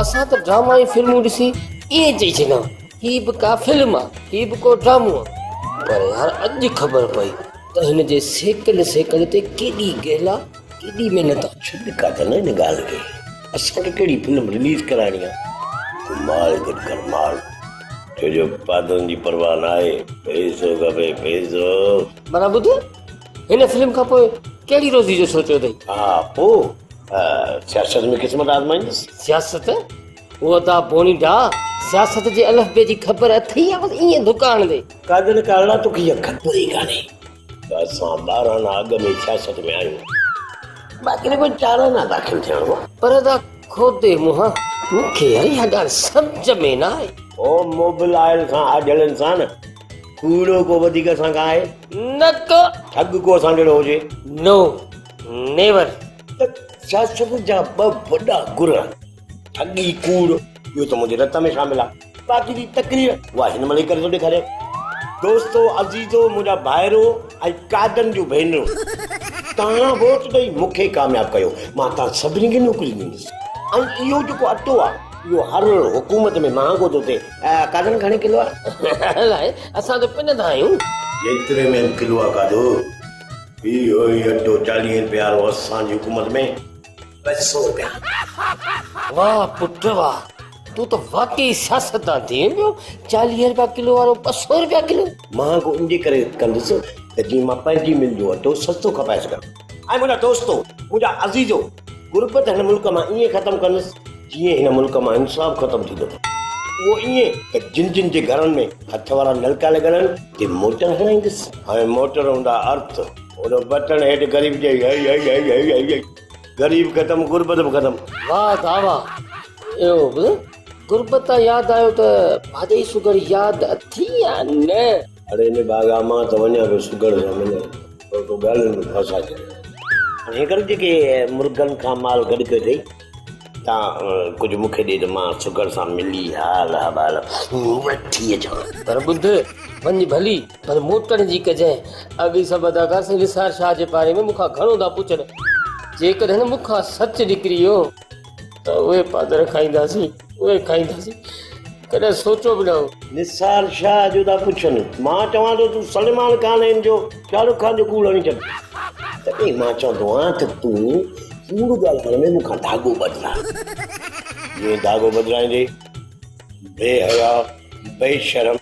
असां त ड्रामा ऐं फिल्मूं ॾिसी ईअं चई छॾियो ही बि का फिल्म आहे ही बि को ड्रामो आहे। पर यार अॼु ख़बर पई त हिन जे सेकंड सेकंड ते केॾी गहला केॾी महिनत छॾ काथन हिन ॻाल्हि खे। असांखे कहिड़ी फिल्म रिलीज़ कराइणी आहे? माल गॾु कर माल, छो जो पादनि जी परवाह न आहे, पैसो खपे पैसो। माना ॿुध हिन फिल्म खां पोइ कहिड़ी रोज़ी जो सोचियो अथई? हा पोइ सियासत में क़िस्मत आज़माईंदुसि। सियासत उहा त पोणी डा सियासत जे अलफ़बे जी ख़बर अथई या बसि ईअं दुकान ते? कादर काला तोखे इहा ख़बर ई कान्हे त असां 12 आना अॻ में सियासत में आहियूं, बाक़ी न कोई 4 आना दाख़िल थियणो आहे। पर दा खोदे मुंहां मूंखे यार इहा ॻाल्हि सम्झ में न आहे। ओ मोबाइल खां आजल इंसान कूड़ो को वधीक असांखां आहे न को ठग को असां जहिड़ो हुजे। नो नेवर। त सियासत जा 2 वॾा गुर ठगी कूड़ इहो त मुंहिंजे रत में शामिल आहे। बाक़ी जी तकरीर उहा हिन महिल करे थो ॾेखारे। दोस्तो अज़ीज़ो मुंहिंजा भाइरो ऐं कादनि जूं भेनरूं, तव्हां वोट ॾेई मूंखे कामयाबु कयो, मां तव्हां सभिनी खे नौकरी ॾींदुसि। ऐं इहो जेको अटो आहे इहो हर हुकूमत में महांगो थो थिए। कादनि घणे किलो आहे? अलाए असां त पिनंदा आहियूं। जेतिरे में किलो आहे कादो? इहो ई अटो 40 रुपया वारो असांजी हुकूमत में 200 रुपया। वाह पुट वाह, तूं त वाकई सियासतदान थी वियो। 40 रुपया किलो वारो 200 रुपया किलो। महांगो इन करे कंदुसि त जीअं मां पंहिंजी मिल जो अटो सस्तो खपाए सघां। ऐं मुंहिंजा दोस्तो मुंहिंजा अज़ीज़ो गुरबत हिन मुल्क मां ईअं ख़तमु कंदुसि जीअं हिन मुल्क मां इंसाफ़ ख़तमु थींदो। उहो ईअं त जिन जिन जे घरनि में हथ वारा नलका लॻल आहिनि ते मोटर हणाईंदुसि। ऐं मोटर हूंदा अर्थ, उन बटण हेठि ग़रीब जे ग़रीब ख़तमु गुरबत बि ख़तमु। वाह दावा इहो बि गुरबत यादि आयो त भाॼी शुगर यादि अथी या न? अरे हिन बागा मां त वञा पियो शुगर सां मिलण, तो ॻाल्हियुनि में फसा हाणे हिकिड़े जेके मुर्गनि खां माल गॾु कयो अथई, तव्हां कुझु मूंखे ॾे त मां शुगर सां मिली हाल हवाल वठी अचां। पर ॿुध वञ भली पर मोटर जी कजांइ। अॻे सभु अदाकार साईं निसार शाह जे बारे में मूंखां घणो था पुछनि। जेकॾहिं मूंखां सच निकिरी वियो त उहे पादर खाईंदासीं, उहे खाईंदासीं। कॾहिं सोचो बि न हो। निसार शाह जो था पुछनि, मां चवां थो तूं सलमान खान जो शाहरुख खान जो कूड़ हणी छॾ। तॾहिं मां चवंदो आहियां त तूं कूड़ ॻाल्हि करण में मूंखां धाॻो बदिला। जीअं धाॻो बदिलाईंदे बेहया बेशरम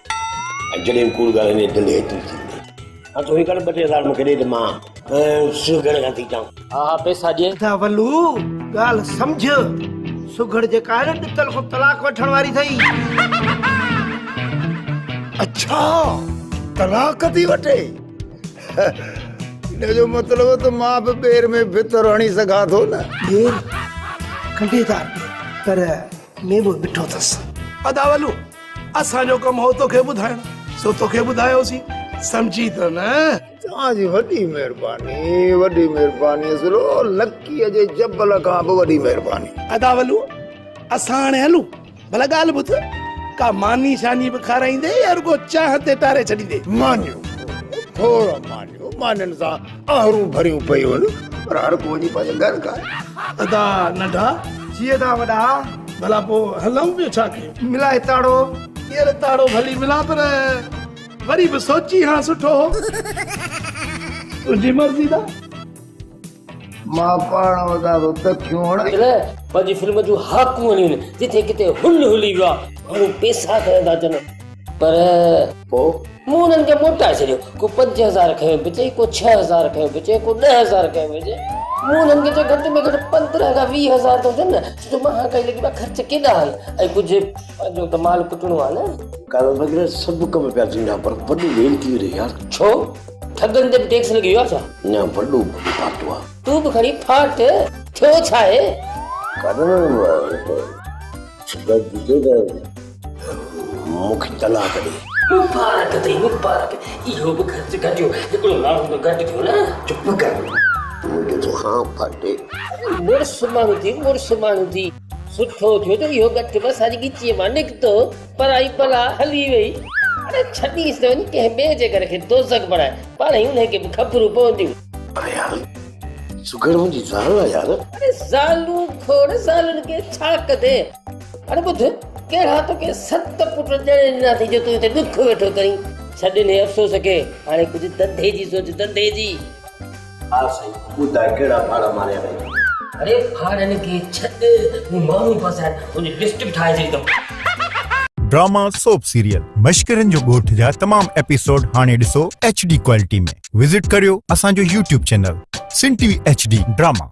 ऐं जॾहिं कूड़ ॻाल्हि दिलि हेतिरी थींदी। हा तूं हिकु 2-3 मूंखे ॾे त मां सुगड़ खां थी अचां। हा पैसा ॾिए वलू ॻाल्हि सम्झ। सुगड़ जेका आहे न ॾितल खां तलाक वठण वारी अथई। अच्छा तलाक थी वठे? इनजो मतिलबु त मां बि ॿेर में भितर हणी सघां थो न। ॿेर कंडेदार पर मेवो मिठो अथसि। अदावलू असांजो कमु हो तोखे ॿुधाइण, सो तोखे ॿुधायोसीं, सम्झी त न? तव्हांजी वॾी महिरबानी असलो लकीअ जे जबल खां बि वॾी महिरबानी। अदावलू असां हाणे हलूं? भला ॻाल्हि ॿुध, का मानी शानी बि खाराईंदे या रुगो चाह ते टारे छॾींदे? मानियो थोरो मानियो, माननि सां आहरूं भरियूं पयूं आहिनि, पर हर को वञी पंहिंजे घर खाए। अदा नंढा जीअं था वॾा भला पोइ हलूं ॿियो छा कयूं? मिलाए ताड़ो। केरु ताड़ो भली मिला, पर वरी बि सोची हा सुठो हो। तुंहिंजी मर्ज़ी दा। मां पाण वधा थो तखियूं हणाई। पंहिंजी फिल्म जूं हाकूं हलियूं आहिनि, जिथे किथे हुल हुली वियो आहे, माण्हू पैसा खणनि था अचनि। पर पोइ मूं हुननि खे मोटाए छॾियो। को 5000 खयो पिचे, को 6000 खयो पिचे, को 10000 खयो पिचे। मूं हुननि खे घटि में घटि 15 खां 20 हज़ार थो थियनि न। छो मां कई लॻी ख़र्च केॾा आहिनि, ऐं कुझु पंहिंजो त माल कुटणो आहे न। कारो वग़ैरह सभु कम पिया थींदा, पर वॾो वेल थी वियो यार। छो ठगनि ते बि टैक्स लॻी वियो आहे छा? न वॾो फाटो आहे। तूं बि खणी फाट थियो छा आहे? मूंखे तलाक ॾे। मुबारक अथई मुबारक। इहो बि ख़र्च घटियो, हिकिड़ो माण्हू त घटि थियो न। चुप कर, मुंहिंजो तो हाँ फाटे। मुड़ुस माण्हू थी सुठो थियो त इहो घटि में सारी गिचीअ मां निकितो, पढ़ाई भला हली वई। अरे छॾीस त वञी कंहिं ॿिए जे घर खे दोज़ख बणाए, पाण ई उनखे बि ख़बरूं पवंदियूं। यार सुगड़ मुंहिंजी ज़ाल आहे यार। अरे ज़ालूं खोड़ ज़ालुनि खे छा कदे? अरे ॿुध कहिड़ा तोखे 7 पुट ॼणे ॾिना थी जो तूं हिते दुख वेठो करीं। छॾ ने अफ़सोस खे, हाणे कुझु धंधे जी सोच, धंधे जी। हा साईं, ॿुधाए कहिड़ा फाड़ा मारिया अथई? अरे फाड़नि खे छॾ, मूं माण्हू फसाए उनजी लिस्ट बि ठाहे छॾींदुमि। ड्रामा सोप सीरियल मश्करनि जो ॻोठ जा तमाम एपिसोड हाणे ॾिसो HD क्वालिटी में। विज़िट करियो असांजो YouTube चैनल सिन TV HD ड्रामा।